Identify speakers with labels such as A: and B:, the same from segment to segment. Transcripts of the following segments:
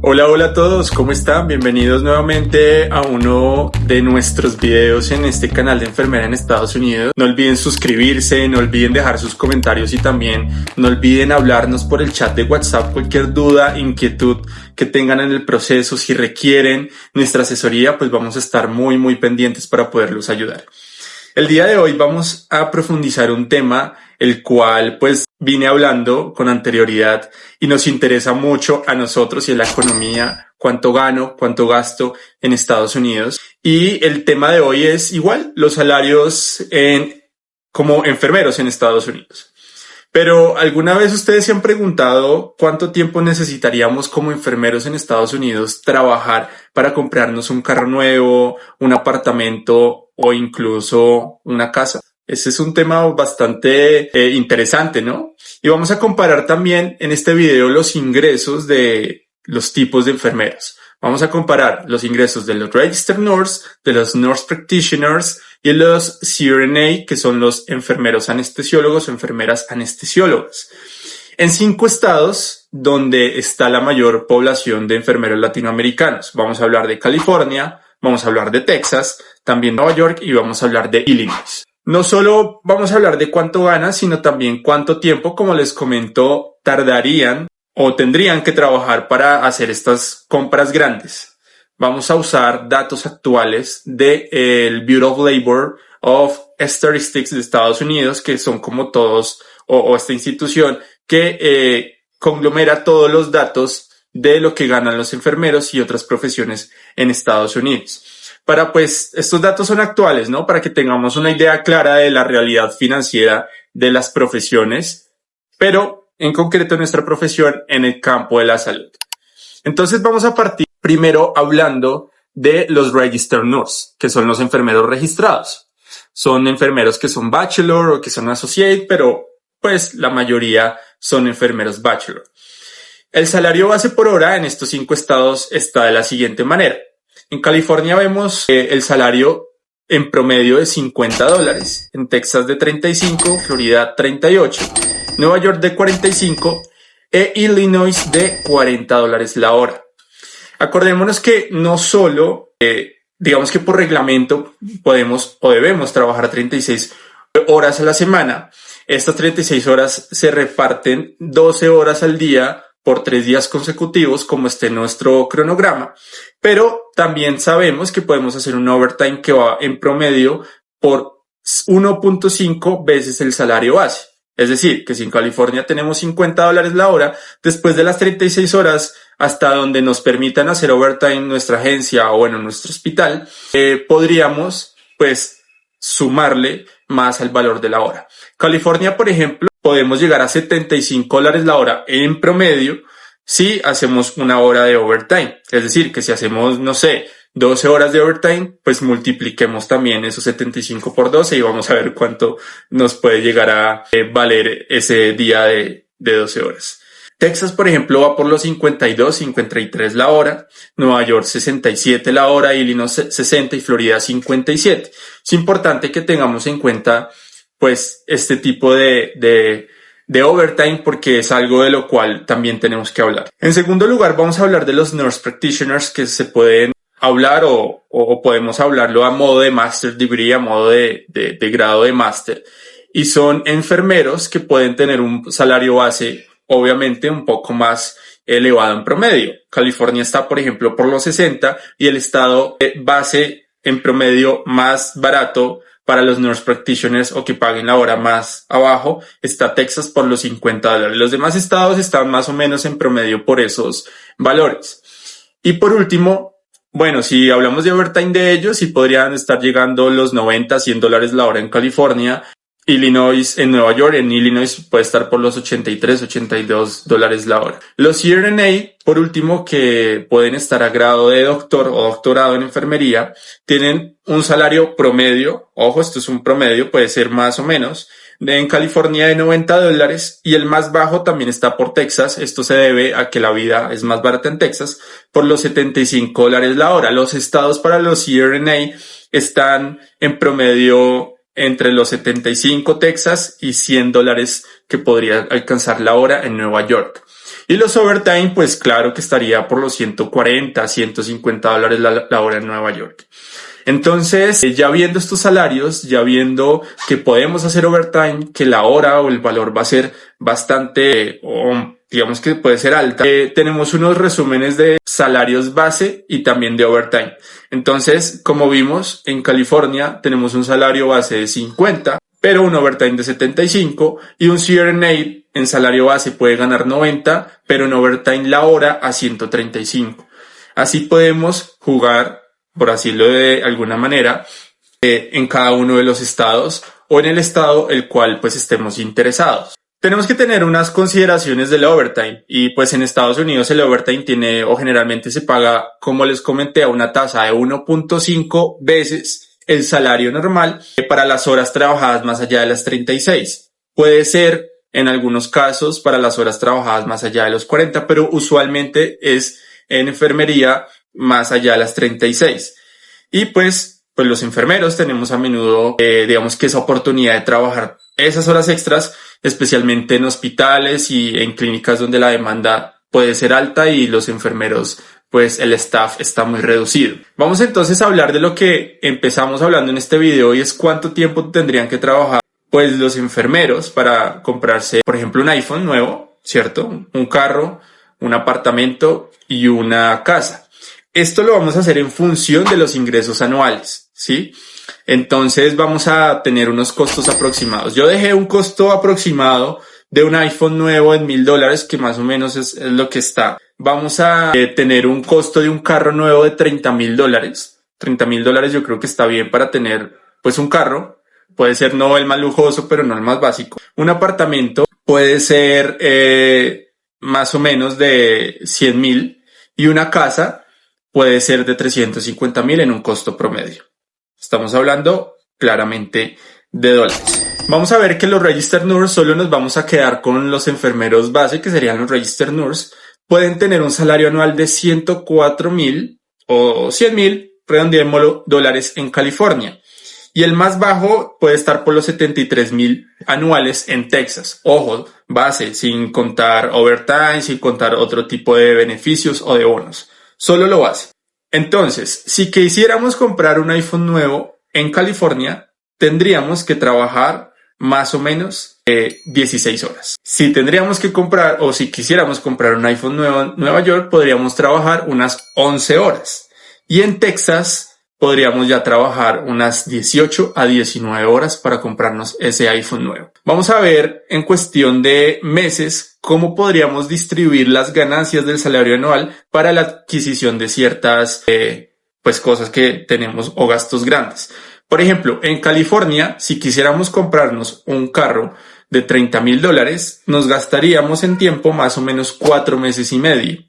A: Hola, hola a todos, ¿cómo están? Bienvenidos nuevamente a uno de nuestros videos en este canal de Enfermera en Estados Unidos. No olviden suscribirse, no olviden dejar sus comentarios y también no olviden hablarnos por el chat de WhatsApp cualquier duda, inquietud que tengan en el proceso. Si requieren nuestra asesoría, pues vamos a estar muy pendientes para poderlos ayudar. El día de hoy vamos a profundizar un tema el cual pues vine hablando con anterioridad y nos interesa mucho a nosotros y a la economía, cuánto gano, cuánto gasto en Estados Unidos. Y el tema de hoy es igual, los salarios como enfermeros en Estados Unidos. Pero ¿alguna vez ustedes se han preguntado cuánto tiempo necesitaríamos como enfermeros en Estados Unidos trabajar para comprarnos un carro nuevo, un apartamento o incluso una casa? Ese es un tema bastante interesante, ¿no? Y vamos a comparar también en este video los ingresos de los tipos de enfermeros. Vamos a comparar los ingresos de los Registered Nurse, de los Nurse Practitioners y los CRNA, que son los enfermeros anestesiólogos o enfermeras anestesiólogas. En 5 estados donde está la mayor población de enfermeros latinoamericanos. Vamos a hablar de California, vamos a hablar de Texas, también Nueva York y vamos a hablar de Illinois. No solo vamos a hablar de cuánto ganan, sino también cuánto tiempo, como les comento, tardarían o tendrían que trabajar para hacer estas compras grandes. Vamos a usar datos actuales del Bureau of Labor of Statistics de Estados Unidos, que son como todos, o esta institución que conglomera todos los datos de lo que ganan los enfermeros y otras profesiones en Estados Unidos. Estos datos son actuales, ¿no? Para que tengamos una idea clara de la realidad financiera de las profesiones, pero en concreto nuestra profesión en el campo de la salud. Entonces vamos a partir primero hablando de los Registered Nurse, que son los enfermeros registrados. Son enfermeros que son Bachelor o que son Associate, pero pues la mayoría son enfermeros Bachelor. El salario base por hora en estos 5 estados está de la siguiente manera. En California vemos el salario en promedio de $50, en Texas de 35, Florida 38, Nueva York de 45 e Illinois de $40 la hora. Acordémonos que no solo, digamos que por reglamento podemos o debemos trabajar 36 horas a la semana. Estas 36 horas se reparten 12 horas al día por 3 días consecutivos, como esté en nuestro cronograma, pero también sabemos que podemos hacer un overtime que va en promedio por 1.5 veces el salario base. Es decir, que si en California tenemos $50 la hora, después de las 36 horas, hasta donde nos permitan hacer overtime nuestra agencia o nuestro hospital, podríamos sumarle más al valor de la hora. California, por ejemplo, podemos llegar a $75 la hora en promedio si hacemos una hora de overtime. Es decir, que si hacemos, 12 horas de overtime, pues multipliquemos también esos 75 por 12 y vamos a ver cuánto nos puede llegar a valer ese día de 12 horas. Texas, por ejemplo, va por los 52, 53 la hora, Nueva York 67 la hora, Illinois 60 y Florida 57. Es importante que tengamos en cuenta este tipo de overtime porque es algo de lo cual también tenemos que hablar. En segundo lugar, vamos a hablar de los Nurse Practitioners, que se pueden hablar o podemos hablarlo a modo de Master Degree, a modo de grado de Master. Y son enfermeros que pueden tener un salario base obviamente un poco más elevado en promedio. California está, por ejemplo, por los 60 y el estado base en promedio más barato para los nurse practitioners o que paguen la hora más abajo está Texas por los $50. Los demás estados están más o menos en promedio por esos valores. Y por último, si hablamos de overtime de ellos, sí podrían estar llegando los $90, $100 la hora en California. Illinois, en Nueva York, en Illinois puede estar por los $83, $82 la hora. Los CRNA, por último, que pueden estar a grado de doctor o doctorado en enfermería, tienen un salario promedio, ojo, esto es un promedio, puede ser más o menos, en California de $90 y el más bajo también está por Texas. Esto se debe a que la vida es más barata en Texas por los $75 la hora. Los estados para los CRNA están en promedio entre los 75 Texas y $100 que podría alcanzar la hora en Nueva York. Y los overtime, pues claro que estaría por los 140, $150 la hora en Nueva York. Entonces, ya viendo estos salarios, ya viendo que podemos hacer overtime, que la hora o el valor va a ser bastante, o digamos que puede ser alta, tenemos unos resúmenes de salarios base y también de overtime. Entonces, como vimos, en California tenemos un salario base de 50, pero un overtime de 75, y un CRNA en salario base puede ganar 90, pero en overtime la hora a 135. Así podemos jugar, por decirlo de alguna manera, en cada uno de los estados o en el estado el cual pues estemos interesados. Tenemos que tener unas consideraciones del overtime, y pues en Estados Unidos el overtime tiene, o generalmente se paga, como les comenté, a una tasa de 1.5 veces el salario normal para las horas trabajadas más allá de las 36. Puede ser en algunos casos para las horas trabajadas más allá de los 40, pero usualmente es en enfermería más allá de las 36. Y pues los enfermeros tenemos a menudo, digamos que esa oportunidad de trabajar esas horas extras, especialmente en hospitales y en clínicas donde la demanda puede ser alta y los enfermeros, pues el staff está muy reducido. Vamos entonces a hablar de lo que empezamos hablando en este video, y es cuánto tiempo tendrían que trabajar pues los enfermeros para comprarse, por ejemplo, un iPhone nuevo, ¿cierto? Un carro, un apartamento y una casa. Esto lo vamos a hacer en función de los ingresos anuales, ¿sí? Entonces vamos a tener unos costos aproximados. Yo dejé un costo aproximado de un iPhone nuevo en $1,000, que más o menos es lo que está. Vamos a tener un costo de un carro nuevo de $30,000. $30,000 yo creo que está bien para tener pues un carro. Puede ser no el más lujoso, pero no el más básico. Un apartamento puede ser más o menos de 100,000, y una casa puede ser de 350,000 en un costo promedio. Estamos hablando claramente de dólares. Vamos a ver que los Registered Nurse, solo nos vamos a quedar con los enfermeros base, que serían los Registered Nurse. Pueden tener un salario anual de 104,000 o 100,000, redondeémoslo, dólares en California. Y el más bajo puede estar por los 73,000 anuales en Texas. Ojo, base, sin contar overtime, sin contar otro tipo de beneficios o de bonos. Solo lo base. Entonces, si quisiéramos comprar un iPhone nuevo en California, tendríamos que trabajar más o menos 16 horas. Si tendríamos que comprar, o si quisiéramos comprar un iPhone nuevo en Nueva York, podríamos trabajar unas 11 horas. Y en Texas podríamos ya trabajar unas 18 a 19 horas para comprarnos ese iPhone nuevo. Vamos a ver en cuestión de meses cómo podríamos distribuir las ganancias del salario anual para la adquisición de ciertas pues cosas que tenemos o gastos grandes. Por ejemplo, en California, si quisiéramos comprarnos un carro de $30,000, nos gastaríamos en tiempo más o menos 4 meses y medio.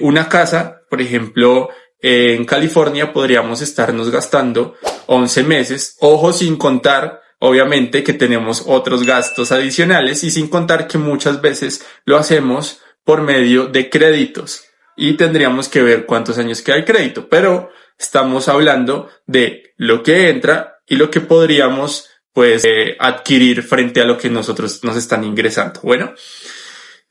A: Una casa, por ejemplo, en California podríamos estarnos gastando 11 meses, ojo, sin contar, obviamente, que tenemos otros gastos adicionales, y sin contar que muchas veces lo hacemos por medio de créditos y tendríamos que ver cuántos años queda el crédito, pero estamos hablando de lo que entra y lo que podríamos pues adquirir frente a lo que nosotros nos están ingresando. Bueno,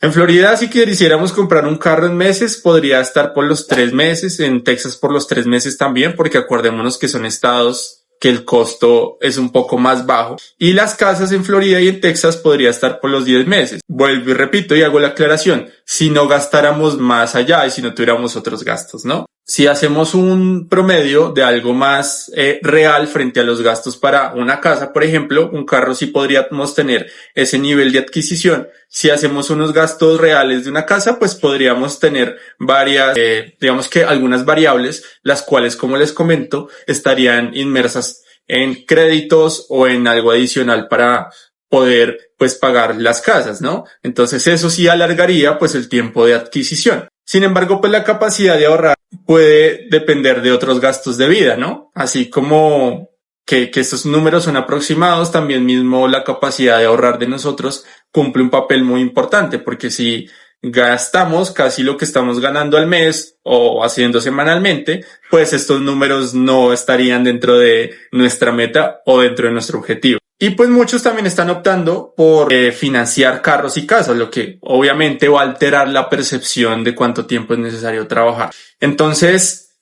A: en Florida, si quisiéramos comprar un carro en meses, podría estar por los 3 meses, en Texas por los 3 meses también, porque acordémonos que son estados que el costo es un poco más bajo, y las casas en Florida y en Texas podría estar por los 10 meses. Vuelvo y repito y hago la aclaración, si no gastáramos más allá y si no tuviéramos otros gastos, ¿no? Si hacemos un promedio de algo más real frente a los gastos para una casa, por ejemplo, un carro sí podríamos tener ese nivel de adquisición. Si hacemos unos gastos reales de una casa, pues podríamos tener varias, digamos que algunas variables, las cuales, como les comento, estarían inmersas en créditos o en algo adicional para poder, pues, pagar las casas, ¿no? Entonces eso sí alargaría, pues, el tiempo de adquisición. Sin embargo, pues la capacidad de ahorrar puede depender de otros gastos de vida, ¿no? Así como que estos números son aproximados, también mismo la capacidad de ahorrar de nosotros cumple un papel muy importante, porque si gastamos casi lo que estamos ganando al mes o haciendo semanalmente, pues estos números no estarían dentro de nuestra meta o dentro de nuestro objetivo. Y pues muchos también están optando por financiar carros y casas, lo que obviamente va a alterar la percepción de cuánto tiempo es necesario trabajar. Entonces,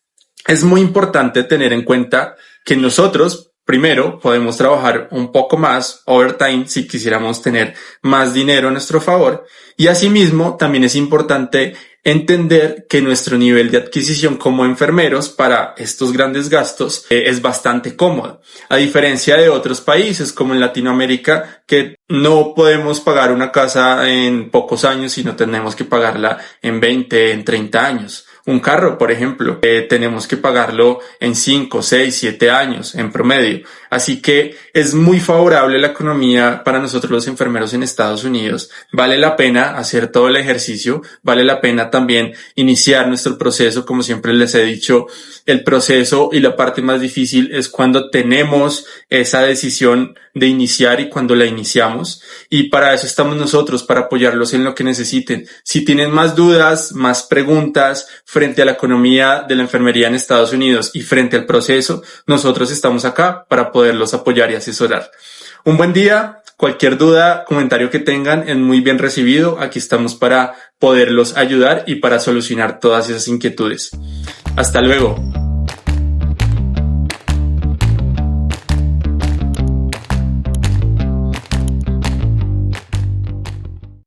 A: es muy importante tener en cuenta que nosotros, primero, podemos trabajar un poco más overtime si quisiéramos tener más dinero a nuestro favor. Y asimismo, también es importante entender que nuestro nivel de adquisición como enfermeros para estos grandes gastos es bastante cómodo, a diferencia de otros países como en Latinoamérica, que no podemos pagar una casa en pocos años, sino tenemos que pagarla en 20, en 30 años. Un carro, por ejemplo, tenemos que pagarlo en 5, 6, 7 años en promedio. Así que es muy favorable la economía para nosotros los enfermeros en Estados Unidos. Vale la pena hacer todo el ejercicio, vale la pena también iniciar nuestro proceso. Como siempre les he dicho, el proceso y la parte más difícil es cuando tenemos esa decisión de iniciar y cuando la iniciamos. Y para eso estamos nosotros, para apoyarlos en lo que necesiten. Si tienen más dudas, más preguntas frente a la economía de la enfermería en Estados Unidos y frente al proceso, nosotros estamos acá para poderlos apoyar y asesorar. Un buen día. Cualquier duda, comentario que tengan es muy bien recibido. Aquí estamos para poderlos ayudar y para solucionar todas esas inquietudes. Hasta luego.